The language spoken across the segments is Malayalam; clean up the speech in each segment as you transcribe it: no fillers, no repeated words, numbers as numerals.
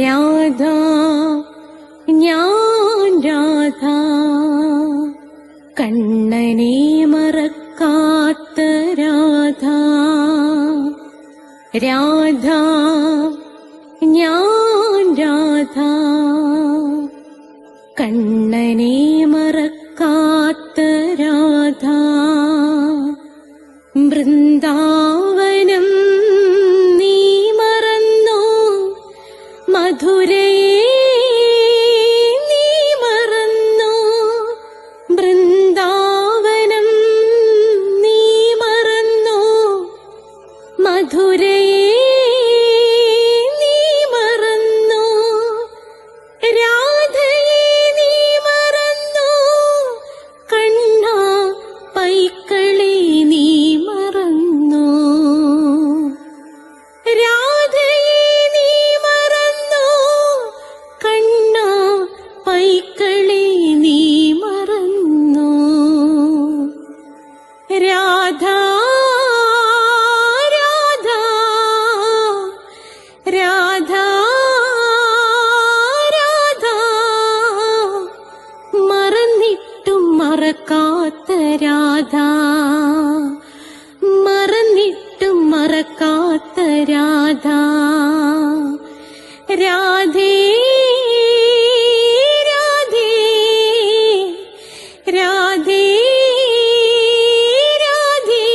രാധ ഞാൻ രാധ കണ്ണനെ മറക്കാത്ത രാധ. രാധ ഞാൻ രാധ കണ്ണനെ മറക്കാത്ത രാധ. വൃന്ദാവനം നീ മറന്നോ, മധുരയെ നീ മറന്നോ. വൃന്ദാവനം നീ മറന്നോ, മധുരയെ നീ മറന്നോ. രാധയെ നീ മറന്നോ, കണ്ണാ പൈക്കളെ നീ മറന്നോ. രാധയെ നീ മറന്നോ, കണ്ണാ പൈക്കളെ നീ മറന്നോ. രാധ രാധ രാധ രാധ മറന്നിട്ടും മറക്കാത്ത രാധ. മറന്നിട്ടും മറക്കാത്ത രാധ. രാധേ രാധേ രാധേ രാധേ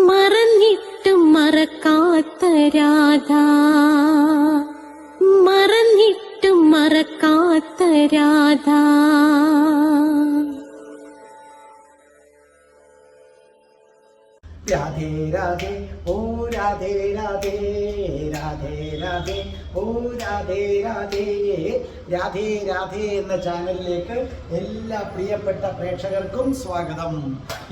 മറന്നിട്ടും മറക്കാത്ത രാധ. മറന്നിട്ടും മറക്കാത്ത രാധ. രാധേ രാധേ ഓ രാധേ രാധേ രാധേ രാധേ ഓ രാധേ രാധേ. രാധേ രാധേ എന്ന ചാനലിലേക്ക് എല്ലാ പ്രിയപ്പെട്ട പ്രേക്ഷകർക്കും സ്വാഗതം.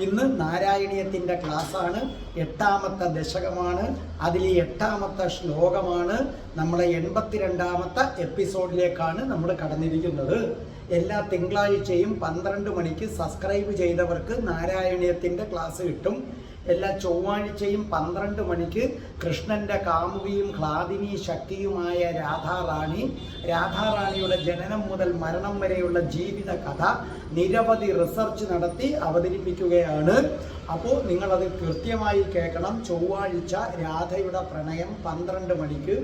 ഇന്ന് നാരായണീയത്തിൻ്റെ ക്ലാസ്സാണ്. 8ാമത്തെ ദശകമാണ്. അതിൽ 8ാമത്തെ ശ്ലോകമാണ്. നമ്മളെ 82ാമത്തെ എപ്പിസോഡിലേക്കാണ് നമ്മൾ കടന്നിരിക്കുന്നത്. എല്ലാ തിങ്കളാഴ്ചയും 12 മണിക്ക് സബ്സ്ക്രൈബ് ചെയ്തവർക്ക് നാരായണീയത്തിൻ്റെ ക്ലാസ് കിട്ടും. എല്ലാ ചൊവ്വാഴ്ചയും 12 മണിക്ക് കൃഷ്ണന്റെ കാമുകിയും ഖ്ലാദിനി ശക്തിയുമായ രാധാറാണി, രാധാറാണിയുടെ ജനനം മുതൽ മരണം വരെയുള്ള ജീവിത കഥ നിരവധി റിസർച്ച് നടത്തി അവതരിപ്പിക്കുകയാണ്. അപ്പോൾ നിങ്ങളത് കൃത്യമായി കേൾക്കണം. ചൊവ്വാഴ്ച രാധയുടെ പ്രണയം 12 മണിക്ക്.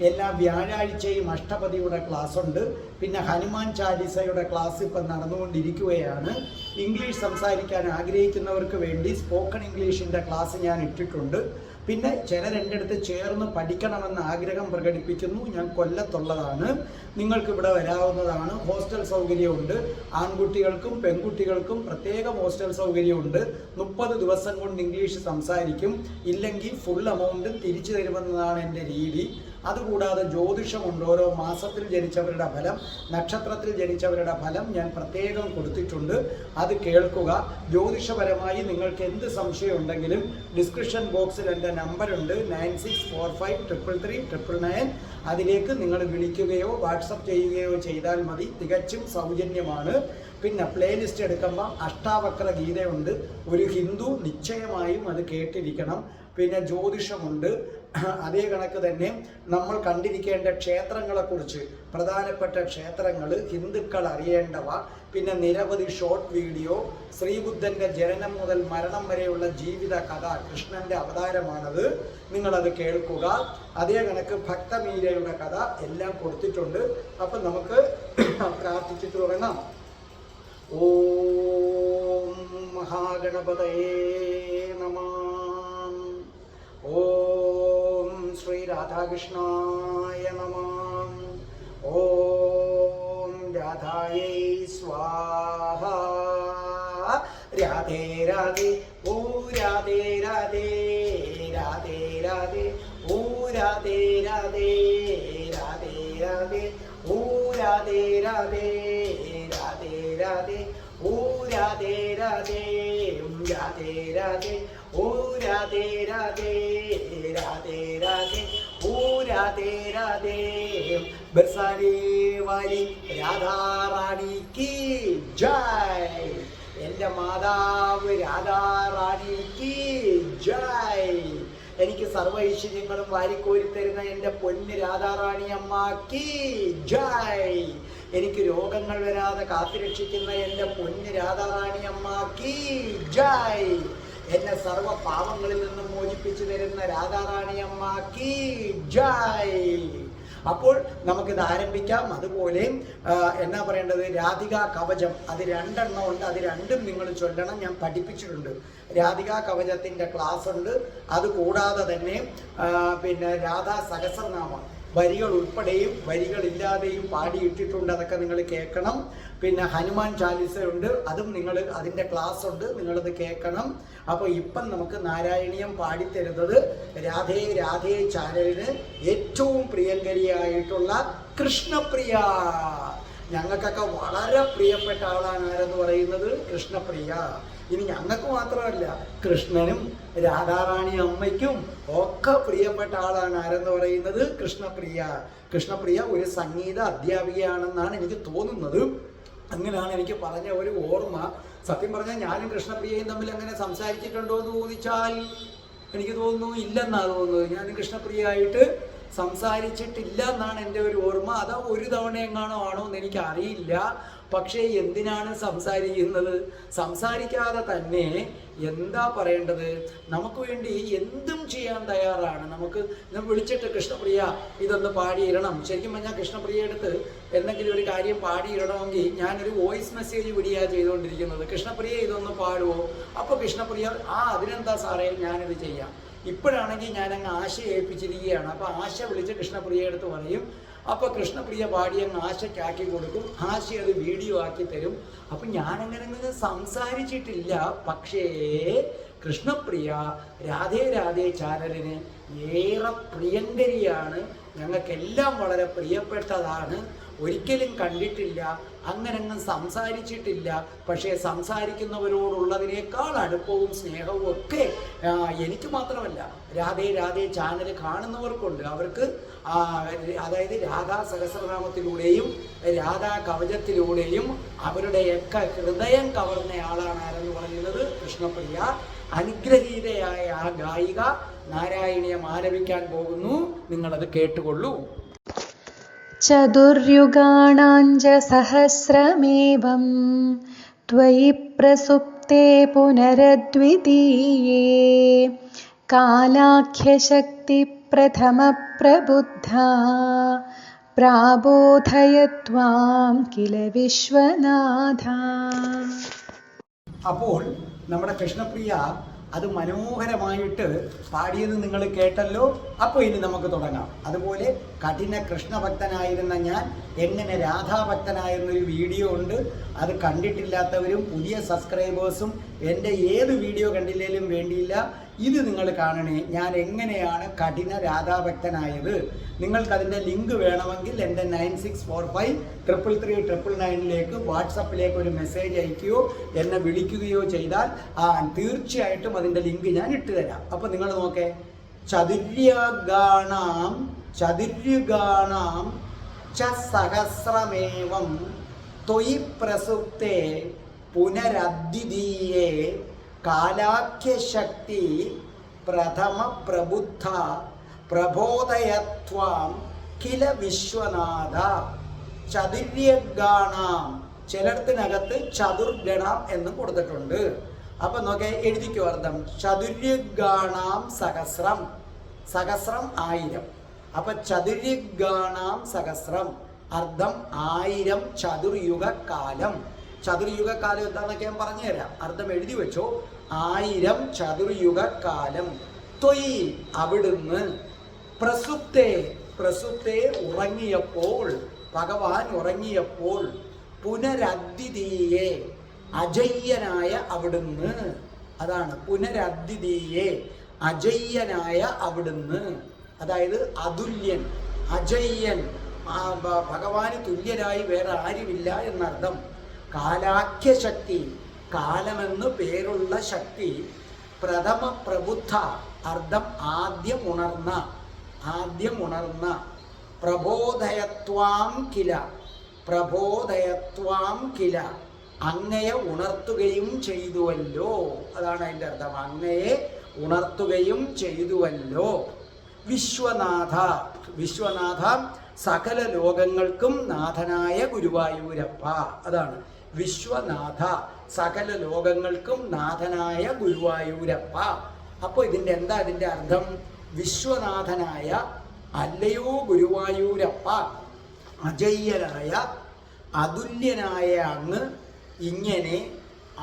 എല്ലാ വ്യാഴാഴ്ചയും അഷ്ടപതിയുടെ ക്ലാസ് ഉണ്ട്. പിന്നെ ഹനുമാൻ ചാലിസയുടെ ക്ലാസ് ഇപ്പം നടന്നുകൊണ്ടിരിക്കുകയാണ്. ഇംഗ്ലീഷ് സംസാരിക്കാൻ ആഗ്രഹിക്കുന്നവർക്ക് വേണ്ടി സ്പോക്കൺ ഇംഗ്ലീഷിൻ്റെ ക്ലാസ് ഞാൻ ഇട്ടിട്ടുണ്ട്. പിന്നെ ചിലർ എൻ്റെ അടുത്ത് ചേർന്ന് പഠിക്കണമെന്ന് ആഗ്രഹം പ്രകടിപ്പിക്കുന്നു. ഞാൻ കൊല്ലത്തുള്ളതാണ്, നിങ്ങൾക്ക് ഇവിടെ വരാവുന്നതാണ്. ഹോസ്റ്റൽ സൗകര്യമുണ്ട്. ആൺകുട്ടികൾക്കും പെൺകുട്ടികൾക്കും പ്രത്യേകം ഹോസ്റ്റൽ സൗകര്യമുണ്ട്. 30 ദിവസം കൊണ്ട് ഇംഗ്ലീഷ് സംസാരിക്കും. ഇല്ലെങ്കിൽ ഫുൾ എമൗണ്ട് തിരിച്ചു തരുമെന്നതാണ് എൻ്റെ രീതി. അതുകൂടാതെ ജ്യോതിഷമുണ്ട്. ഓരോ മാസത്തിൽ ജനിച്ചവരുടെ ഫലം, നക്ഷത്രത്തിൽ ജനിച്ചവരുടെ ഫലം ഞാൻ പ്രത്യേകം കൊടുത്തിട്ടുണ്ട്. അത് കേൾക്കുക. ജ്യോതിഷപരമായി നിങ്ങൾക്ക് എന്ത് സംശയം ഉണ്ടെങ്കിലും ഡിസ്ക്രിപ്ഷൻ ബോക്സിൽ എൻ്റെ നമ്പറുണ്ട് 9645333999. അതിലേക്ക് നിങ്ങൾ വിളിക്കുകയോ വാട്സപ്പ് ചെയ്യുകയോ ചെയ്താൽ മതി. തികച്ചും സൗജന്യമാണ്. പിന്നെ പ്ലേലിസ്റ്റ് എടുക്കുമ്പോൾ അഷ്ടാവക്ര ഗീതയുണ്ട്. ഒരു ഹിന്ദു നിശ്ചയമായും അത് കേട്ടിരിക്കണം. പിന്നെ ജ്യോതിഷമുണ്ട്. അതേ കണക്ക് തന്നെ നമ്മൾ കണ്ടിരിക്കേണ്ട ക്ഷേത്രങ്ങളെക്കുറിച്ച്, പ്രധാനപ്പെട്ട ക്ഷേത്രങ്ങൾ, ഹിന്ദുക്കൾ അറിയേണ്ടവ, പിന്നെ നിരവധി ഷോർട്ട് വീഡിയോ, ശ്രീബുദ്ധൻ്റെ ജനനം മുതൽ മരണം വരെയുള്ള ജീവിത കഥ, കൃഷ്ണൻ്റെ അവതാരമാണത്, നിങ്ങളത് കേൾക്കുക. അതേ കണക്ക് ഭക്തമീരയുടെ കഥ എല്ലാം കൊടുത്തിട്ടുണ്ട്. അപ്പം നമുക്ക് പ്രാർത്ഥിച്ചിട്ട് തുടങ്ങാം. ഓം മഹാഗണപതയേ നമഃ. ഓം ശ്രീ രാധാകൃഷ്ണായ നമഃ. ഓം രാധായൈ സ്വാഹ. രാധേ രാധേ ഓ രാധേ രാധേ രാധേ രാധേ ഓ രാധേ രാധേ രാധേ രാധേ ഓ രാധേ രാധേ രാധേ രാധേ ഓ രാധേ രാധേ രാധേ രാധേ ഓ രാധേ രാധേ രാധേ രാധേ ഓ രാധേ രാധേ. ബർസാനെ വാലി രാധാറാണി കി ജയ്. എൻ്റെ മാതാവ് രാധാറാണി കി ജയ്. എനിക്ക് സർവ്വ ഐശ്വര്യങ്ങളും വാരിക്കോരി തരുന്ന എൻ്റെ പൊന്ന് രാധാറാണി അമ്മക്ക് ജയ്. എനിക്ക് രോഗങ്ങൾ വരാതെ കാത്തുരക്ഷിക്കുന്ന എൻ്റെ പൊന്ന് രാധാറാണി അമ്മക്ക് ജയ്. എന്നെ സർവ്വ പാവങ്ങളിൽ നിന്നും മോചിപ്പിച്ചു തരുന്ന രാധാറാണി അമ്മക്ക് ജയ്. അപ്പോൾ നമുക്കിത് ആരംഭിക്കാം. അതുപോലെ എന്നാ പറയേണ്ടത്, രാധികാ കവചം അത് 2 എണ്ണം ഉണ്ട്. അത് 2ഉം നിങ്ങൾ ചൊല്ലണം. ഞാൻ പഠിപ്പിച്ചിട്ടുണ്ട്. രാധികാ കവചത്തിൻ്റെ ക്ലാസ് ഉണ്ട്. അതുകൂടാതെ തന്നെ പിന്നെ രാധാ സഹസ്രനാമം വരികൾ ഉൾപ്പെടെയും വരികളില്ലാതെയും പാടിയിട്ടിട്ടുണ്ട്. അതൊക്കെ നിങ്ങൾ കേൾക്കണം. പിന്നെ ഹനുമാൻ ചാലിസയുണ്ട്, അതും നിങ്ങൾ അതിൻ്റെ ക്ലാസ് ഉണ്ട്, നിങ്ങളത് കേൾക്കണം. അപ്പോൾ ഇപ്പം നമുക്ക് നാരായണീയം പാടിത്തരുന്നത് രാധേ രാധേ ചാനലിന് ഏറ്റവും പ്രിയങ്കരിയായിട്ടുള്ള കൃഷ്ണപ്രിയ. ഞങ്ങൾക്കൊക്കെ വളരെ പ്രിയപ്പെട്ട ആളാണ് ആരെന്ന് പറയുന്നത് കൃഷ്ണപ്രിയ. ഇനി ഞങ്ങൾക്ക് മാത്രമല്ല, കൃഷ്ണനും രാധാറാണി അമ്മയ്ക്കും ഒക്കെ പ്രിയപ്പെട്ട ആളാണ് ആരെന്ന് പറയുന്നത് കൃഷ്ണപ്രിയ. കൃഷ്ണപ്രിയ ഒരു സംഗീത അധ്യാപികയാണെന്നാണ് എനിക്ക് തോന്നുന്നത്. അങ്ങനെയാണ് എനിക്ക് പറഞ്ഞ ഒരു ഓർമ്മ. സത്യം പറഞ്ഞാൽ ഞാനും കൃഷ്ണപ്രിയയും തമ്മിൽ അങ്ങനെ സംസാരിച്ചിട്ടുണ്ടോ എന്ന് ചോദിച്ചാൽ എനിക്ക് തോന്നുന്നു ഇല്ലെന്നാണ് തോന്നുന്നത്. ഞാൻ കൃഷ്ണപ്രിയയായിട്ട് സംസാരിച്ചിട്ടില്ല എന്നാണ് എൻ്റെ ഒരു ഓർമ്മ. അതോ ഒരു തവണ എങ്ങാണോ ആണോ എന്ന് എനിക്ക് അറിയില്ല. പക്ഷേ എന്തിനാണ് സംസാരിക്കുന്നത്? സംസാരിക്കാതെ തന്നെ എന്താ പറയേണ്ടത്, നമുക്ക് വേണ്ടി എന്തും ചെയ്യാൻ തയ്യാറാണ്. നമുക്ക് വിളിച്ചിട്ട് കൃഷ്ണപ്രിയ ഇതൊന്ന് പാടിയിടണം. ശരിക്കും പറഞ്ഞാൽ കൃഷ്ണപ്രിയ എടുത്ത് എന്തെങ്കിലും ഒരു കാര്യം പാടിയിടണമെങ്കിൽ ഞാനൊരു വോയിസ് മെസ്സേജ് വിടുകയാണ് ചെയ്തുകൊണ്ടിരിക്കുന്നത്. കൃഷ്ണപ്രിയ ഇതൊന്ന് പാടുമോ? അപ്പോൾ കൃഷ്ണപ്രിയ അതിനെന്താ സാറേ ഞാനിത് ചെയ്യാം. ഇപ്പോഴാണെങ്കിൽ ഞാനങ്ങ് ആശ ഏൽപ്പിച്ചിരിക്കുകയാണ്. അപ്പോൾ ആശ വിളിച്ച് കൃഷ്ണപ്രിയ എടുത്ത് പറയും. അപ്പോൾ കൃഷ്ണപ്രിയ പാടി അങ്ങ് ആശയ്ക്കാക്കി കൊടുക്കും. ആശ അത് വീഡിയോ ആക്കി തരും. അപ്പം ഞാനങ്ങനെ സംസാരിച്ചിട്ടില്ല. പക്ഷേ കൃഷ്ണപ്രിയ രാധേ രാധേ ചാനലിന് ഏറെ പ്രിയങ്കരിയാണ്. ഞങ്ങൾക്കെല്ലാം വളരെ പ്രിയപ്പെട്ടതാണ്. ഒരിക്കലും കണ്ടിട്ടില്ല, അങ്ങനങ്ങ് സംസാരിച്ചിട്ടില്ല. പക്ഷേ സംസാരിക്കുന്നവരോടുള്ളതിനേക്കാൾ അടുപ്പവും സ്നേഹവും ഒക്കെ എനിക്ക് മാത്രമല്ല, രാധേ രാധേ ചാനൽ കാണുന്നവർക്കുണ്ട്. അവർക്ക് അതായത് രാധാ സഹസ്രനാമത്തിലൂടെയും രാധാ കവചത്തിലൂടെയും അവരുടെയൊക്കെ ഹൃദയം കവർന്ന ആളാണ് ആരെന്ന് പറയുന്നത് കൃഷ്ണപ്രിയ. അനുഗ്രഹീതയായ ആ ഗായിക നാരായണീയം ആലപിക്കാൻ പോകുന്നു. നിങ്ങളത് കേട്ടുകൊള്ളൂ. ചതുർയുഗാണാഞ്ച സഹസ്രമേവം ത്വയി പ്രസുപ്തേ പുനരദ്വിതീയേ കാലാഖ്യശക്തി പ്രഥമ പ്രബുദ്ധ പ്രാബോധയത്വാം കില വിശ്വനാഥ. അപ്പോൾ നമ്മുടെ കൃഷ്ണപ്രിയ അത് മനോഹരമായിട്ട് പാടിയത് നിങ്ങൾ കേട്ടല്ലോ. അപ്പോൾ ഇനി നമുക്ക് തുടങ്ങാം. അതുപോലെ കഠിന കൃഷ്ണഭക്തനായിരുന്ന ഞാൻ എങ്ങനെ രാധാഭക്തനായിരുന്നൊരു വീഡിയോ ഉണ്ട്. അത് കണ്ടിട്ടില്ലാത്തവരും പുതിയ സബ്സ്ക്രൈബേഴ്സും എൻ്റെ ഏത് വീഡിയോ കണ്ടില്ലേലും വേണ്ടിയില്ല, ഇത് നിങ്ങൾ കാണണേ. ഞാൻ എങ്ങനെയാണ് കഠിന രാധാഭക്തനായത്. നിങ്ങൾക്കതിൻ്റെ ലിങ്ക് വേണമെങ്കിൽ എൻ്റെ 96453339 വാട്സപ്പിലേക്ക് ഒരു മെസ്സേജ് അയക്കുകയോ എന്നെ വിളിക്കുകയോ ചെയ്താൽ തീർച്ചയായിട്ടും അതിൻ്റെ ലിങ്ക് ഞാൻ ഇട്ടുതരാം. അപ്പോൾ നിങ്ങൾ നോക്കേ, ചതുര്യഗാണാം ച സഹസ്രമേവം ത്വയി പ്രസുപ്തേ പുനരദ്വിതീയേ കാലാഖ്യശക്തി പ്രഥമ പ്രബുദ്ധ പ്രബോധയത്വാം കില വിശ്വനാഥ. ചതുര്യഗാണാം, ചിലയിടത്തിനകത്ത് ചതുർഗണം എന്നും കൊടുത്തിട്ടുണ്ട്. അപ്പൊ നോക്കേ, എഴുതിക്കോ അർത്ഥം. ചതുര്യഗാണാം സഹസ്രം, സഹസ്രം 1000. അപ്പൊ ചതുര്യഗാണാം സഹസ്രം അർത്ഥം 1000 ചതുർയുഗ കാലം. ചതുർയുഗ കാലം എന്താണെന്നൊക്കെ ഞാൻ പറഞ്ഞുതരാം. അർത്ഥം എഴുതി വെച്ചോ. 1000 ചതുർയുഗ കാലം. ത്വയി അവിടുന്ന്, പ്രസുപ്തേ പ്രസുപ്തേ ഉറങ്ങിയപ്പോൾ, ഭഗവാൻ ഉറങ്ങിയപ്പോൾ, പുനരദ്വിതീയേ അജയ്യനായ അവിടുന്ന്. അതാണ് പുനരദ്വിതീയേ, അജയ്യനായ അവിടുന്ന്. അതായത് അതുല്യൻ, അജയ്യൻ, ഭഗവാന് തുല്യരായി വേറെ ആരുമില്ല എന്നർത്ഥം. കാലാഖ്യശക്തി, കാലമെന്ന് പേരുള്ള ശക്തി. പ്രഥമ പ്രബുദ്ധ അർത്ഥം ആദ്യം ഉണർന്ന, ആദ്യം ഉണർന്ന. പ്രബോധയത്വാം കില, പ്രബോധയത്വാം കില അങ്ങയെ ഉണർത്തുകയും ചെയ്തുവല്ലോ. അതാണ് അതിൻ്റെ അർത്ഥം. അങ്ങയെ ഉണർത്തുകയും ചെയ്തുവല്ലോ. വിശ്വനാഥ, വിശ്വനാഥ സകല ലോകങ്ങൾക്കും നാഥനായ ഗുരുവായൂരപ്പ. അതാണ് വിശ്വനാഥ, സകല ലോകങ്ങൾക്കും നാഥനായ ഗുരുവായൂരപ്പ. അപ്പോൾ ഇതിൻ്റെ എന്താ ഇതിൻ്റെ അർത്ഥം? വിശ്വനാഥനായ അല്ലയോ ഗുരുവായൂരപ്പ, അജയ്യനായ അതുല്യനായ അങ്ങ് ഇങ്ങനെ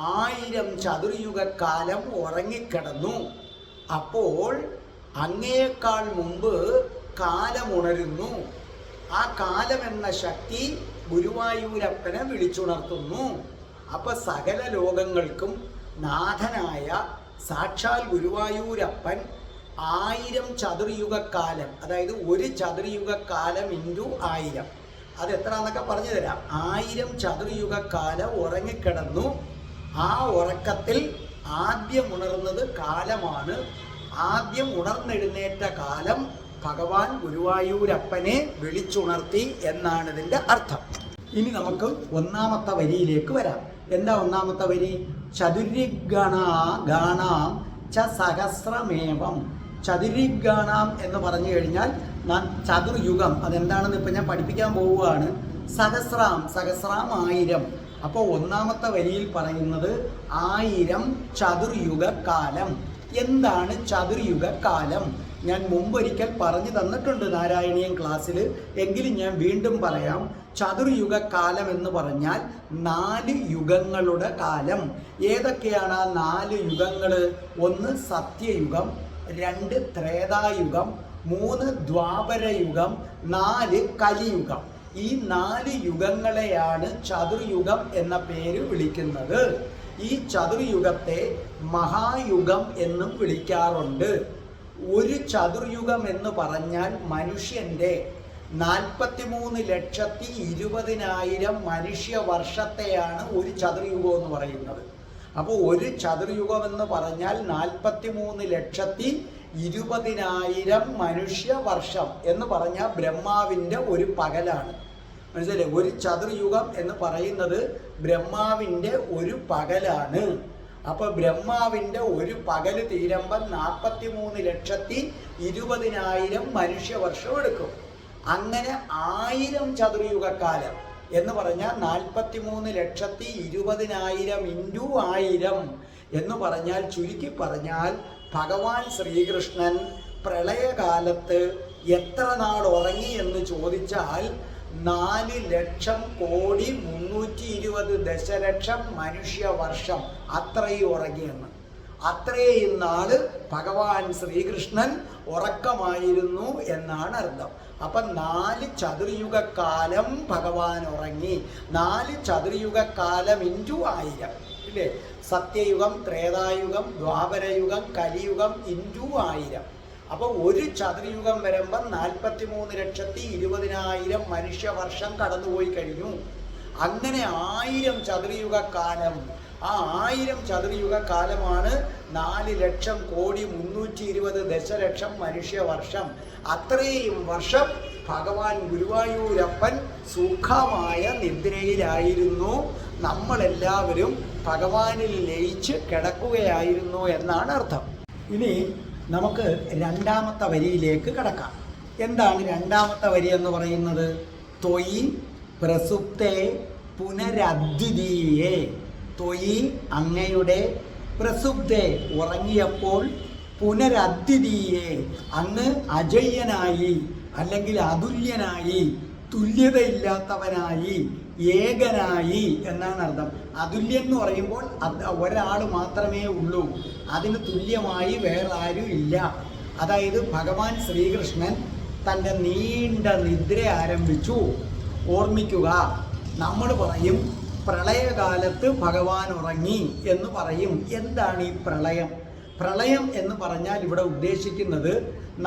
1000 ചതുർയുഗക്കാലം ഉറങ്ങിക്കിടന്നു. അപ്പോൾ അങ്ങയേക്കാൾ മുമ്പ് കാലമുണരുന്നു. ആ കാലമെന്ന ശക്തി ഗുരുവായൂരപ്പനെ വിളിച്ചുണർത്തുന്നു. അപ്പൊ സകല ലോകങ്ങൾക്കും നാഥനായ സാക്ഷാൽ ഗുരുവായൂരപ്പൻ 1000 ചതുർയുഗക്കാലം, അതായത് 1 ചതുർയുഗക്കാലം ഇൻറ്റു 1000, അത് എത്ര എന്നൊക്കെ പറഞ്ഞു തരാം. 1000 ചതുർയുഗക്കാലം ഉറങ്ങിക്കിടന്നു. ആ ഉറക്കത്തിൽ ആദ്യം ഉണർന്നത് കാലമാണ്. ആദ്യം ഉണർന്നെഴുന്നേറ്റ കാലം ഭഗവാൻ ഗുരുവായൂരപ്പനെ വിളിച്ചുണർത്തി എന്നാണ് ഇതിൻ്റെ അർത്ഥം. ഇനി നമുക്ക് ഒന്നാമത്തെ വരിയിലേക്ക് വരാം. എന്താ ഒന്നാമത്തെ വരി? ചതുരിഗണാം ച സഹസ്രമേവം. ചതുരിഗണാം എന്ന് പറഞ്ഞു കഴിഞ്ഞാൽ ചതുർയുഗം, അതെന്താണെന്ന് ഇപ്പം ഞാൻ പഠിപ്പിക്കാൻ പോവുകയാണ്. സഹസ്രാം, സഹസ്രാം 1000. അപ്പോൾ ഒന്നാമത്തെ വരിയിൽ പറയുന്നത് 1000 ചതുർയുഗക്കാലം. എന്താണ് ചതുർയുഗക്കാലം? ഞാൻ മുമ്പൊരിക്കൽ പറഞ്ഞു തന്നിട്ടുണ്ട് നാരായണീയം ക്ലാസ്സിൽ, എങ്കിലും ഞാൻ വീണ്ടും പറയാം. ചതുർയുഗക്കാലം എന്ന് പറഞ്ഞാൽ 4 യുഗങ്ങളുടെ കാലം. ഏതൊക്കെയാണ് ആ 4 യുഗങ്ങൾ? 1 സത്യയുഗം, 2 ത്രേതായുഗം, 3 ദ്വാപരയുഗം, 4 കലിയുഗം. ഈ 4 യുഗങ്ങളെയാണ് ചതുർയുഗം എന്ന പേര് വിളിക്കുന്നത്. ഈ ചതുർയുഗത്തെ മഹായുഗം എന്നും വിളിക്കാറുണ്ട്. ഒരു ചതുർയുഗം എന്ന് പറഞ്ഞാൽ മനുഷ്യൻ്റെ 43,20,000 മനുഷ്യ വർഷത്തെയാണ് ഒരു ചതുർയുഗം എന്ന് പറയുന്നത്. അപ്പോൾ ഒരു ചതുർയുഗം എന്ന് പറഞ്ഞാൽ 43,20,000 മനുഷ്യ വർഷം എന്ന് പറഞ്ഞാൽ ബ്രഹ്മാവിൻ്റെ ഒരു പകലാണ്. മനസ്സിലായില്ലേ? ഒരു ചതുർയുഗം എന്ന് പറയുന്നത് ബ്രഹ്മാവിൻ്റെ ഒരു പകലാണ്. അപ്പോൾ ബ്രഹ്മാവിൻ്റെ ഒരു പകല് തീരുമ്പം 43,20,000 മനുഷ്യവർഷം എടുക്കും. അങ്ങനെ 1000 ചതുർയുഗക്കാലം എന്ന് പറഞ്ഞാൽ 43,20,000 ഇൻറ്റു 1000 എന്ന് പറഞ്ഞാൽ, ചുരുക്കി പറഞ്ഞാൽ ഭഗവാൻ ശ്രീകൃഷ്ണൻ പ്രളയകാലത്ത് എത്ര നാൾ ഉറങ്ങി എന്ന് ചോദിച്ചാൽ 4,00,00,320 ദശലക്ഷം മനുഷ്യവർഷം അത്രയും ഉറങ്ങിയെന്ന്. അത്രയും നാള് ഭഗവാൻ ശ്രീകൃഷ്ണൻ ഉറക്കമായിരുന്നു എന്നാണ് അർത്ഥം. അപ്പം 4 ചതുർയുഗക്കാലം ഭഗവാൻ ഉറങ്ങി. 4 ചതുർയുഗക്കാലം ഇൻറ്റു 1000 ഇല്ലേ? സത്യയുഗം, ത്രേതായുഗം, ദ്വാപരയുഗം, കലിയുഗം ഇൻറ്റു 1000. അപ്പോൾ ഒരു ചതുർയുഗം വരുമ്പം 43,20,000 മനുഷ്യവർഷം കടന്നുപോയി കഴിഞ്ഞു. അങ്ങനെ 1000 ചതുർയുഗക്കാലം. ആ 1000 ചതുർയുഗക്കാലമാണ് 4,00,00,320 ദശലക്ഷം മനുഷ്യവർഷം. അത്രയും വർഷം ഭഗവാൻ ഗുരുവായൂരപ്പൻ സുഖമായ നിദ്രയിലായിരുന്നു. നമ്മളെല്ലാവരും ഭഗവാനിൽ ലയിച്ച് കിടക്കുകയായിരുന്നു എന്നാണ് അർത്ഥം. ഇനി നമുക്ക് രണ്ടാമത്തെ വരിയിലേക്ക് കടക്കാം. എന്താണ് രണ്ടാമത്തെ വരി എന്ന് പറയുന്നത്? ത്വയി പ്രസുപ്തേ പുനരദ്വിതീയേ. ത്വയി അങ്ങയുടെ, പ്രസുപ്തേ ഉറങ്ങിയപ്പോൾ, പുനരദ്വിതീയേ അങ്ങ് അജയ്യനായി അല്ലെങ്കിൽ അതുല്യനായി, തുല്യതയില്ലാത്തവനായി, ഏകനായി എന്നാണ് അർത്ഥം. അതുല്യൻ എന്ന് പറയുമ്പോൾ ഒരാൾ മാത്രമേ ഉള്ളൂ, അതിന് തുല്യമായി വേറെ ആരും ഇല്ല. അതായത് ഭഗവാൻ ശ്രീകൃഷ്ണൻ തൻ്റെ നീണ്ട നിദ്ര ആരംഭിച്ചു. ഓർമ്മിക്കുക, നമ്മൾ പറയും പ്രളയകാലത്ത് ഭഗവാൻ ഉറങ്ങി എന്ന് പറയും. എന്താണ് ഈ പ്രളയം? പ്രളയം എന്ന് പറഞ്ഞാൽ ഇവിടെ ഉദ്ദേശിക്കുന്നത്,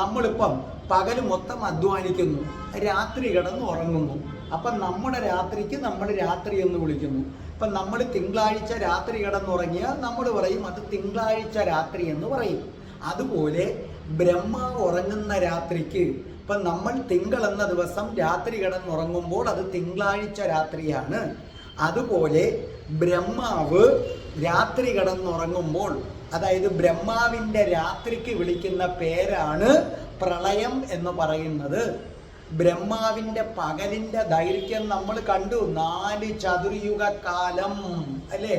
നമ്മളിപ്പം പകൽ മൊത്തം അധ്വാനിക്കുന്നു, രാത്രി കിടന്ന് ഉറങ്ങുന്നു. അപ്പം നമ്മുടെ രാത്രിക്ക് നമ്മൾ രാത്രി എന്ന് വിളിക്കുന്നു. ഇപ്പം നമ്മൾ തിങ്കളാഴ്ച രാത്രി കിടന്നുറങ്ങിയാൽ നമ്മൾ പറയും അത് തിങ്കളാഴ്ച രാത്രി എന്ന് പറയും. അതുപോലെ ബ്രഹ്മാവ് ഉറങ്ങുന്ന രാത്രിക്ക്, ഇപ്പം നമ്മൾ തിങ്കൾ എന്ന ദിവസം രാത്രി കിടന്നുറങ്ങുമ്പോൾ അത് തിങ്കളാഴ്ച രാത്രിയാണ്. അതുപോലെ ബ്രഹ്മാവ് രാത്രി കിടന്നുറങ്ങുമ്പോൾ അതായത് ബ്രഹ്മാവിൻ്റെ രാത്രിക്ക് വിളിക്കുന്ന പേരാണ് പ്രളയം എന്ന് പറയുന്നത്. ബ്രഹ്മാവിൻ്റെ പകലിൻ്റെ ദൈർഘ്യം നമ്മൾ കണ്ടു, 4 ചതുർയുഗ കാലം അല്ലേ?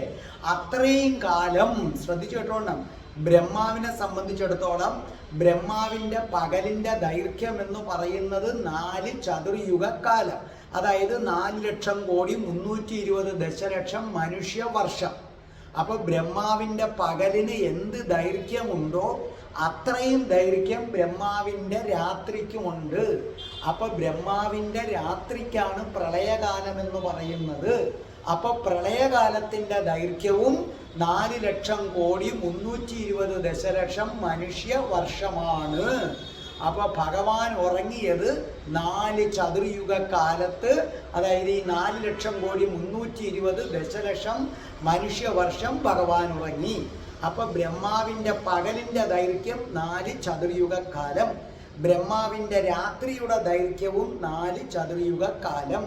അത്രയും കാലം ശ്രദ്ധിച്ചു കേട്ടോണം. ബ്രഹ്മാവിനെ സംബന്ധിച്ചിടത്തോളം ബ്രഹ്മാവിൻ്റെ പകലിൻ്റെ ദൈർഘ്യം എന്ന് പറയുന്നത് 4 ചതുർയുഗ കാലം, അതായത് 4,00,00,320 ദശലക്ഷം മനുഷ്യവർഷം. അപ്പോൾ ബ്രഹ്മാവിൻ്റെ പകലിന് എന്ത് ദൈർഘ്യമുണ്ടോ അത്രയും ദൈർഘ്യം ബ്രഹ്മാവിൻ്റെ രാത്രിക്കുമുണ്ട്. അപ്പോൾ ബ്രഹ്മാവിൻ്റെ രാത്രിക്കാണ് പ്രളയകാലം എന്ന് പറയുന്നത്. അപ്പോൾ പ്രളയകാലത്തിൻ്റെ ദൈർഘ്യവും 4,00,00,320 ദശലക്ഷം മനുഷ്യവർഷമാണ്. അപ്പോൾ ഭഗവാൻ ഉറങ്ങിയത് 4 ചതുർയുഗ കാലത്ത്, അതായത് ഈ 4,00,00,320 ദശലക്ഷം മനുഷ്യവർഷം ഭഗവാൻ ഉറങ്ങി. അപ്പോൾ ബ്രഹ്മാവിൻ്റെ പകലിൻ്റെ ദൈർഘ്യം 4 ചതുർയുഗ കാലം, ബ്രഹ്മാവിൻ്റെ രാത്രിയുടെ ദൈർഘ്യവും 4 ചതുർയുഗ കാലം.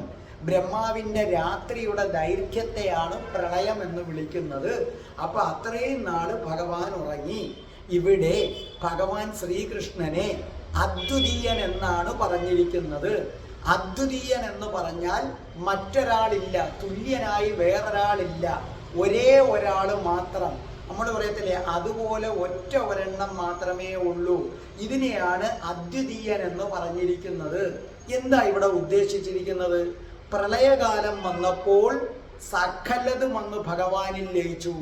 ബ്രഹ്മാവിൻ്റെ രാത്രിയുടെ ദൈർഘ്യത്തെയാണ് പ്രളയം എന്ന് വിളിക്കുന്നത്. അപ്പോൾ അത്രയും നാള് ഭഗവാൻ ഉറങ്ങി. ഇവിടെ ഭഗവാൻ ശ്രീകൃഷ്ണനെ അദ്വിതീയൻ എന്നാണ് പറഞ്ഞിരിക്കുന്നത്. അദ്വിതീയൻ എന്ന് പറഞ്ഞാൽ മറ്റൊരാളില്ല, തുല്യനായി വേറൊരാളില്ല, ഒരേ ഒരാൾ മാത്രം. നമ്മൾ പറയത്തില്ലേ, അതുപോലെ ഒറ്റ ഒരെണ്ണം മാത്രമേ ഉള്ളൂ. ഇതിനെയാണ് അദ്വിതീയൻ എന്ന് പറഞ്ഞിരിക്കുന്നത്. എന്താ ഇവിടെ ഉദ്ദേശിച്ചിരിക്കുന്നത്? പ്രളയകാലം വന്നപ്പോൾ സകലതും വന്ന് ഭഗവാനിൽ ലയിച്ചു.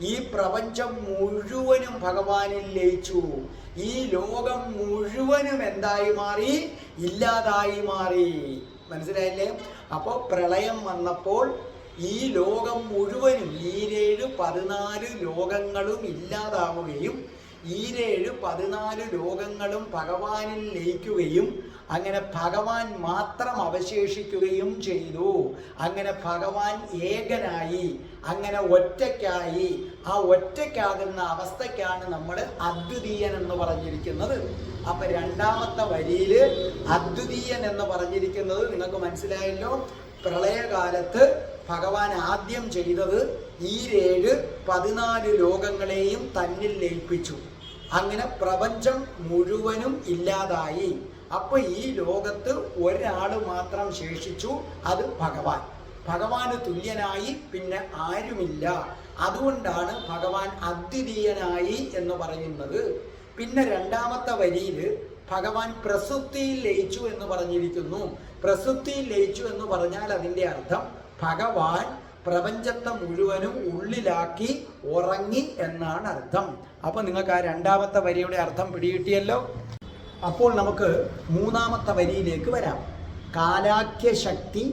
ഈ പ്രപഞ്ചം മുഴുവനും ഭഗവാനിൽ ലയിച്ചു. ഈ ലോകം മുഴുവനും എന്തായി മാറി? ഇല്ലാതായി മാറി. മനസ്സിലായില്ലേ? അപ്പോൾ പ്രളയം വന്നപ്പോൾ ഈ ലോകം മുഴുവനും 14 ലോകങ്ങളും ഇല്ലാതാവുകയും 14 ലോകങ്ങളും ഭഗവാനിൽ ലയിക്കുകയും അങ്ങനെ ഭഗവാൻ മാത്രം അവശേഷിക്കുകയും ചെയ്തു. അങ്ങനെ ഭഗവാൻ ഏകനായി, അങ്ങനെ ഒറ്റയ്ക്കായി. ആ ഒറ്റയ്ക്കാകുന്ന അവസ്ഥയ്ക്കാണ് നമ്മൾ അദ്വിതീയൻ എന്ന് പറഞ്ഞിരിക്കുന്നത്. അപ്പൊ രണ്ടാമത്തെ വരിയിൽ അദ്വിതീയൻ എന്ന് പറഞ്ഞിരിക്കുന്നത് നിങ്ങൾക്ക് മനസ്സിലായല്ലോ. പ്രളയകാലത്ത് ഭഗവാൻ ആദ്യം ചെയ്തത് 14 ലോകങ്ങളെയും തന്നിൽ ലയിപ്പിച്ചു. അങ്ങനെ പ്രപഞ്ചം മുഴുവനും ഇല്ലാതായി. അപ്പൊ ഈ ലോകത്ത് ഒരാൾ മാത്രം ശേഷിച്ചു, അത് ഭഗവാൻ. ഭഗവാന് തുല്യനായി പിന്നെ ആരുമില്ല. അതുകൊണ്ടാണ് ഭഗവാൻ അദ്വിതീയനായി എന്ന് പറയുന്നത്. പിന്നെ രണ്ടാമത്തെ വരിയിൽ ഭഗവാൻ പ്രസുപ്തിയിൽ ലയിച്ചു എന്ന് പറഞ്ഞിരിക്കുന്നു. പ്രസുപ്തിയിൽ ലയിച്ചു എന്ന് പറഞ്ഞാൽ അതിൻ്റെ അർത്ഥം ഭഗവാൻ പ്രപഞ്ചത്തെ മുഴുവനും ഉള്ളിലാക്കി ഉറങ്ങി എന്നാണ് അർത്ഥം. അപ്പൊ നിങ്ങൾക്ക് ആ രണ്ടാമത്തെ വരിയുടെ അർത്ഥം പിടികിട്ടിയല്ലോ. അപ്പോൾ നമുക്ക് മൂന്നാമത്തെ വരിയിലേക്ക് വരാം. കാലാഖ്യശക്തി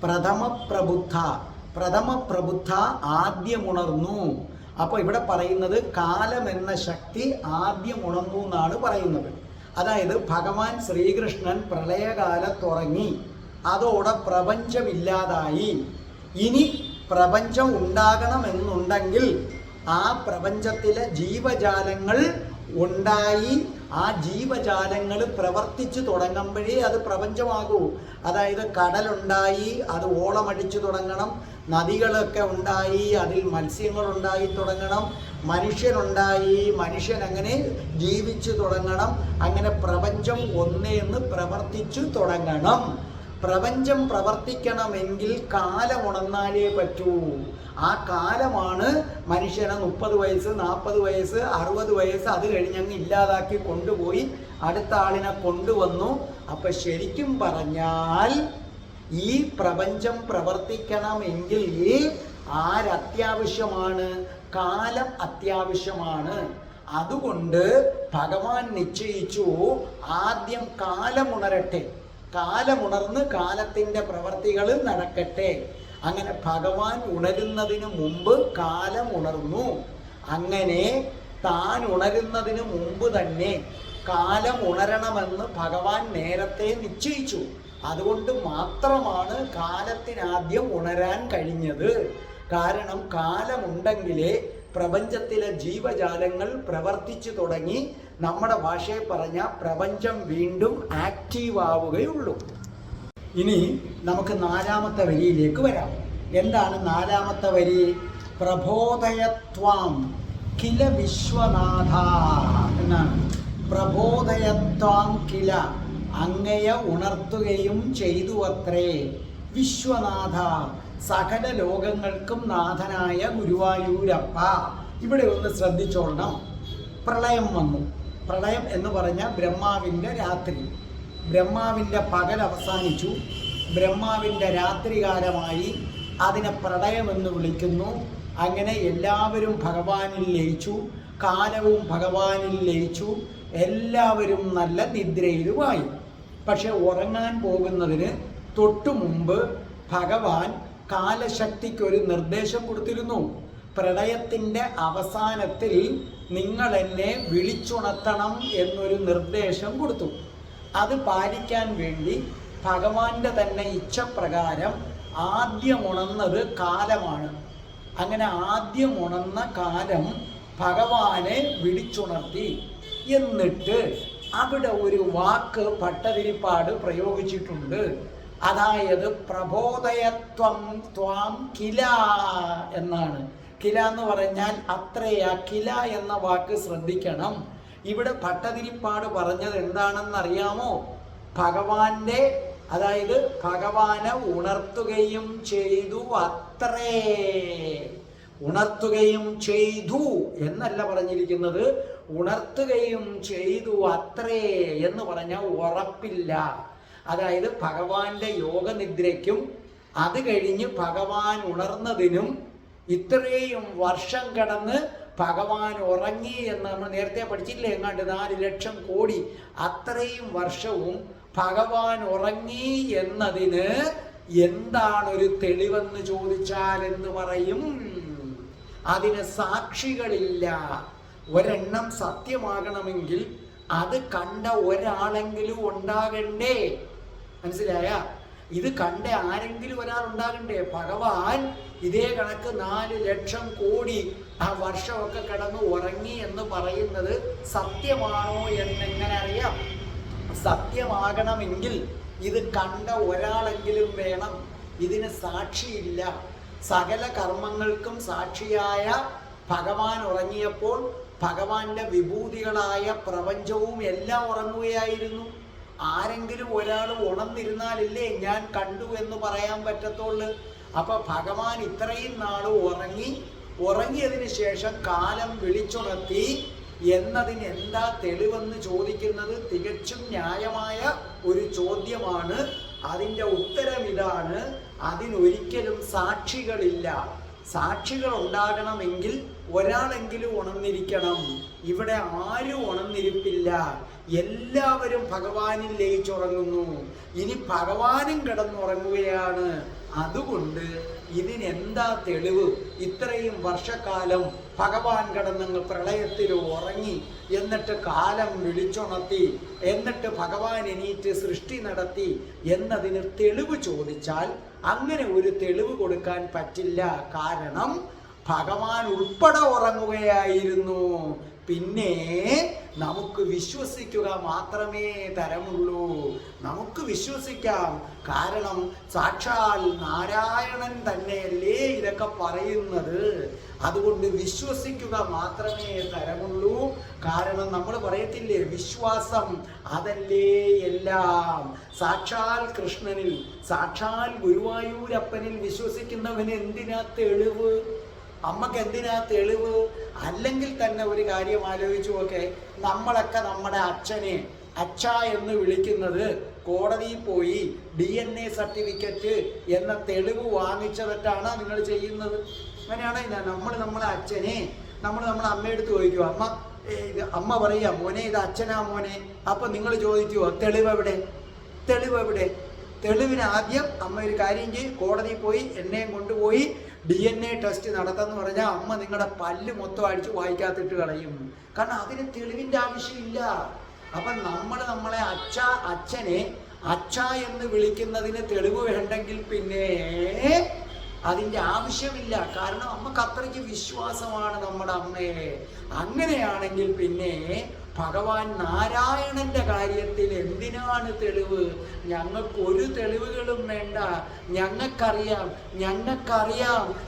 പ്രഥമപ്രബുദ്ധ. പ്രഥമപ്രബുദ്ധ ആദ്യമുണർന്നു. അപ്പോൾ ഇവിടെ പറയുന്നത് കാലം എന്ന ശക്തി ആദ്യമുണർന്നു എന്നാണ് പറയുന്നത്. അതായത് ഭഗവാൻ ശ്രീകൃഷ്ണൻ പ്രളയകാലത്തുറങ്ങി, അതോടെ പ്രപഞ്ചമില്ലാതായി. ഇനി പ്രപഞ്ചം ഉണ്ടാകണമെന്നുണ്ടെങ്കിൽ ആ പ്രപഞ്ചത്തിലെ ജീവജാലങ്ങൾ ഉണ്ടായി, ആ ജീവജാലങ്ങൾ പ്രവർത്തിച്ചു തുടങ്ങുമ്പോഴേ അത് പ്രപഞ്ചമാകൂ. അതായത് കടലുണ്ടായി, അത് ഓളമടിച്ചു തുടങ്ങണം. നദികളൊക്കെ ഉണ്ടായി, അതിൽ മത്സ്യങ്ങളുണ്ടായി തുടങ്ങണം. മനുഷ്യനുണ്ടായി, മനുഷ്യൻ അങ്ങനെ ജീവിച്ചു തുടങ്ങണം. അങ്ങനെ പ്രപഞ്ചം ഒന്നേന്ന് പ്രവർത്തിച്ചു തുടങ്ങണം. പ്രപഞ്ചം പ്രവർത്തിക്കണമെങ്കിൽ കാലം ഉണർന്നാലേ പറ്റൂ. ആ കാലമാണ് മനുഷ്യനെ 30 വയസ്സ്, 40 വയസ്സ്, 60 വയസ്സ് അത് കഴിഞ്ഞങ്ങ് ഇല്ലാതാക്കി കൊണ്ടുപോയി അടുത്ത ആളിനെ കൊണ്ടുവന്നു. അപ്പൊ ശരിക്കും പറഞ്ഞാൽ ഈ പ്രപഞ്ചം പ്രവർത്തിക്കണമെങ്കിൽ ആരത്യാവശ്യമാണ്? കാലം അത്യാവശ്യമാണ്. അതുകൊണ്ട് ഭഗവാൻ നിശ്ചയിച്ചു ആദ്യം കാലമുണരട്ടെ, കാലമുണർന്ന് കാലത്തിൻ്റെ പ്രവർത്തികൾ നടക്കട്ടെ. അങ്ങനെ ഭഗവാൻ ഉണരുന്നതിന് മുമ്പ് കാലം ഉണർന്നു. അങ്ങനെ താൻ ഉണരുന്നതിന് മുമ്പ് തന്നെ കാലം ഉണരണമെന്ന് ഭഗവാൻ നേരത്തെ നിശ്ചയിച്ചു. അതുകൊണ്ട് മാത്രമാണ് കാലത്തിനാദ്യം ഉണരാൻ കഴിഞ്ഞത്. കാരണം കാലമുണ്ടെങ്കിലേ പ്രപഞ്ചത്തിലെ ജീവജാലങ്ങൾ പ്രവർത്തിച്ചു തുടങ്ങി നമ്മുടെ ഭാഷയിൽ പറഞ്ഞ പ്രപഞ്ചം വീണ്ടും ആക്റ്റീവ് ആവുകയുള്ളൂ. ഇനി നമുക്ക് നാലാമത്തെ വരിയിലേക്ക് വരാം. എന്താണ് നാലാമത്തെ വരി? പ്രബോധയത്വാം കില വിശ്വനാഥ എന്നാണ്. പ്രബോധയത്വാം കില, അങ്ങയെ ഉണർത്തുകയും ചെയ്തു അത്രേ. വിശ്വനാഥ, സകല ലോകങ്ങൾക്കും നാഥനായ ഗുരുവായൂരപ്പ. ഇവിടെ ഒന്ന് ശ്രദ്ധിച്ചോളണം. പ്രളയം വന്നു. പ്രളയം എന്ന് പറഞ്ഞാൽ ബ്രഹ്മാവിൻ്റെ രാത്രി. ബ്രഹ്മാവിൻ്റെ പകൽ അവസാനിച്ചു, ബ്രഹ്മാവിൻ്റെ രാത്രികാലമായി. അതിനെ പ്രളയമെന്ന് വിളിക്കുന്നു. അങ്ങനെ എല്ലാവരും ഭഗവാനിൽ ലയിച്ചു, കാലവും ഭഗവാനിൽ ലയിച്ചു, എല്ലാവരും നല്ല നിദ്രയിലുമായി. പക്ഷെ ഉറങ്ങാൻ പോകുന്നതിന് തൊട്ടു മുമ്പ് ഭഗവാൻ കാലശക്തിക്കൊരു നിർദ്ദേശം കൊടുത്തിരുന്നു. പ്രളയത്തിൻ്റെ അവസാനത്തിൽ നിങ്ങൾ എന്നെ വിളിച്ചുണർത്തണം എന്നൊരു നിർദ്ദേശം കൊടുത്തു. അത് പാലിക്കാൻ വേണ്ടി ഭഗവാന്റെ തന്നെ ഇച്ഛപ്രകാരം ആദ്യം ഉണർന്നത് കാലമാണ്. അങ്ങനെ ആദ്യം ഉണർന്ന കാലം ഭഗവാനെ വിളിച്ചുണർത്തി. എന്നിട്ട് അവിടെ ഒരു വാക്ക് ഭട്ടതിരിപ്പാട് പ്രയോഗിച്ചിട്ടുണ്ട്. അതായത് പ്രബോധയത്വം ത്വാം കില എന്നാണ്. കില എന്ന് പറഞ്ഞാൽ അത്രയാ. കില എന്ന വാക്ക് ശ്രദ്ധിക്കണം. ഇവിടെ ഭട്ടതിരിപ്പാട് പറഞ്ഞത് എന്താണെന്നറിയാമോ? ഭഗവാന്റെ, അതായത് ഭഗവാനെ ഉണർത്തുകയും ചെയ്തു അത്രേ. ഉണർത്തുകയും ചെയ്തു എന്നല്ല പറഞ്ഞിരിക്കുന്നത്, ഉണർത്തുകയും ചെയ്തു അത്രേ എന്ന് പറഞ്ഞാൽ ഉറപ്പില്ല. അതായത് ഭഗവാന്റെ യോഗനിദ്രയ്ക്കും അത് കഴിഞ്ഞ് ഭഗവാൻ ഉണർന്നതിനും ഇത്രയും വർഷം കടന്ന് ഭഗവാൻ ഉറങ്ങി എന്ന് നമ്മൾ നേരത്തെ പഠിച്ചില്ലേ, എങ്ങാണ്ട് 4 ലക്ഷം കോടി. അത്രയും വർഷവും ഭഗവാൻ ഉറങ്ങി എന്നതിന് എന്താണൊരു തെളിവെന്ന് ചോദിച്ചാൽ എന്ത് പറയും? അതിന് സാക്ഷികളില്ല. ഒരെണ്ണം സത്യമാകണമെങ്കിൽ അത് കണ്ട ഒരാളെങ്കിലും ഉണ്ടാകണ്ടേ? മനസ്സിലായ? ഇത് കണ്ട ആരെങ്കിലും ഒരാൾ ഉണ്ടാകണ്ടേ? ഭഗവാൻ ഇതേ കണക്ക് 4 ലക്ഷം കോടി ആ വർഷമൊക്കെ കടന്ന് ഉറങ്ങി എന്ന് പറയുന്നത് സത്യമാണോ എന്നെങ്ങനെ അറിയാം? സത്യമാകണമെങ്കിൽ ഇത് കണ്ട ഒരാളെങ്കിലും വേണം. ഇതിന് സാക്ഷിയില്ല. സകല കർമ്മങ്ങൾക്കും സാക്ഷിയായ ഭഗവാൻ ഉറങ്ങിയപ്പോൾ ഭഗവാന്റെ വിഭൂതികളായ പ്രപഞ്ചവും എല്ലാം ഉറങ്ങുകയായിരുന്നു. ആരെങ്കിലും ഒരാൾ ഉണർന്നിരുന്നാലല്ലേ ഞാൻ കണ്ടു എന്ന് പറയാൻ പറ്റത്തുള്ളൂ. അപ്പൊ ഭഗവാൻ ഇത്രയും നാൾ ഉറങ്ങിയതിന് ശേഷം കാലം വിളിച്ചുണർത്തി എന്നതിന് എന്താ തെളിവെന്ന് ചോദിക്കുന്നത് തികച്ചും ന്യായമായ ഒരു ചോദ്യമാണ്. അതിൻ്റെ ഉത്തരം ഇതാണ്: അതിനൊരിക്കലും സാക്ഷികളില്ല. സാക്ഷികൾ ഉണ്ടാകണമെങ്കിൽ ഒരാളെങ്കിലും ഉണർന്നിരിക്കണം. ഇവിടെ ആരും ഉണർന്നിരിപ്പില്ല. എല്ലാവരും ഭഗവാനിൽ ലയിച്ചുറങ്ങുന്നു. ഇനി ഭഗവാനും കിടന്നുറങ്ങുകയാണ്. അതുകൊണ്ട് ഇതിനെന്താ തെളിവ്? ഇത്രയും വർഷക്കാലം ഭഗവാൻ കിടന്നങ്ങ് പ്രളയത്തിൽ ഉറങ്ങി, എന്നിട്ട് കാലം വിളിച്ചുണർത്തി, എന്നിട്ട് ഭഗവാൻ എണീറ്റ് സൃഷ്ടി നടത്തി എന്നതിന് തെളിവ് ചോദിച്ചാൽ അങ്ങനെ ഒരു തെളിവ് കൊടുക്കാൻ പറ്റില്ല. കാരണം ഭഗവാൻ ഉൾപ്പെടെ ഉറങ്ങുകയായിരുന്നു. പിന്നെ നമുക്ക് വിശ്വസിക്കുക മാത്രമേ തരമുള്ളൂ. നമുക്ക് വിശ്വസിക്കാം. കാരണം സാക്ഷാൽ നാരായണൻ തന്നെയല്ലേ ഇതൊക്കെ പറയുന്നത്. അതുകൊണ്ട് വിശ്വസിക്കുക മാത്രമേ തരമുള്ളൂ. കാരണം നമ്മൾ പറയത്തില്ലേ, വിശ്വാസം അതല്ലേ എല്ലാം. സാക്ഷാൽ കൃഷ്ണനിൽ, സാക്ഷാൽ ഗുരുവായൂരപ്പനിൽ വിശ്വസിക്കുന്നവന് എന്തിനാ തെളിവ്? അമ്മക്ക് എന്തിനാ തെളിവ്? അല്ലെങ്കിൽ തന്നെ ഒരു കാര്യം ആലോചിച്ചു നോക്കെ, നമ്മളൊക്കെ നമ്മുടെ അച്ഛനെ അച്ഛ എന്ന് വിളിക്കുന്നത് കോടതിയിൽ പോയി DNA സർട്ടിഫിക്കറ്റ് എന്ന തെളിവ് വാങ്ങിച്ചതിട്ടാണ് നിങ്ങൾ ചെയ്യുന്നത്. അങ്ങനെയാണ് നമ്മളെ അച്ഛനെ നമ്മളെ അമ്മയെടുത്ത് ചോദിക്കുമോ, അമ്മ പറയുക മോനെ ഇത് അച്ഛനാ മോനെ. അപ്പൊ നിങ്ങൾ ചോദിക്കുമോ തെളിവെവിടെ? തെളിവിന് ആദ്യം അമ്മ ഒരു കാര്യം ചെയ്യും, കോടതിയിൽ പോയി എന്നെയും കൊണ്ടുപോയി DNA ടെസ്റ്റ് നടത്താന്ന് പറഞ്ഞാൽ അമ്മ നിങ്ങളുടെ പല്ല് മൊത്തം അടിച്ച് വായിക്കാത്തിട്ട് കളയും. കാരണം അതിന് തെളിവിൻ്റെ ആവശ്യമില്ല. അപ്പം നമ്മളെ അച്ഛനെ അച്ഛ എന്ന് വിളിക്കുന്നതിന് തെളിവ് വേണ്ടെങ്കിൽ പിന്നെ അതിൻ്റെ ആവശ്യമില്ല. കാരണം അമ്മക്ക് അത്രയ്ക്ക് വിശ്വാസമാണ് നമ്മുടെ അമ്മയെ. അങ്ങനെയാണെങ്കിൽ പിന്നെ ഭഗവാൻ നാരായണന്റെ കാര്യത്തിൽ എന്തിനാണ് തെളിവ്? ഞങ്ങൾക്കൊരു തെളിവുകളും വേണ്ട. ഞങ്ങൾക്കറിയാം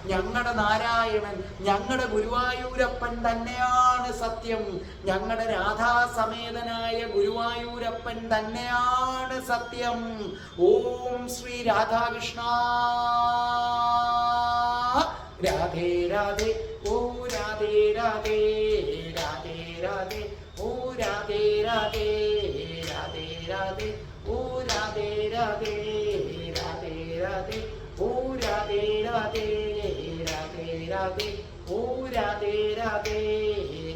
ഞങ്ങളുടെ നാരായണൻ, ഞങ്ങളുടെ ഗുരുവായൂരപ്പൻ തന്നെയാണ് സത്യം. ഞങ്ങളുടെ രാധാസമേതനായ ഗുരുവായൂരപ്പൻ തന്നെയാണ് സത്യം. ഓം ശ്രീ രാധാകൃഷ്ണ. രാധേ രാധേ. ഓ രാധേ രാധേ. രാധേ രാധേ. ഓ രാധേ രാധേ. രാധേ രാധേ. ഓ രാധേ രാധേ. രാധേ രാധേ. ഓ രാധേ രാധേ. രാധേ രാധേ. ഓ രാധേ രാധേ.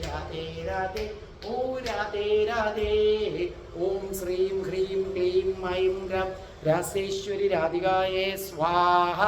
രാധേ രാധേ. ഓ രാധേ രാധേ. ഓം ശ്രീം ഹ്രീം ക്ലീം ഐം രം രാസേശ്വരി രാധികായേ സ്വാഹ.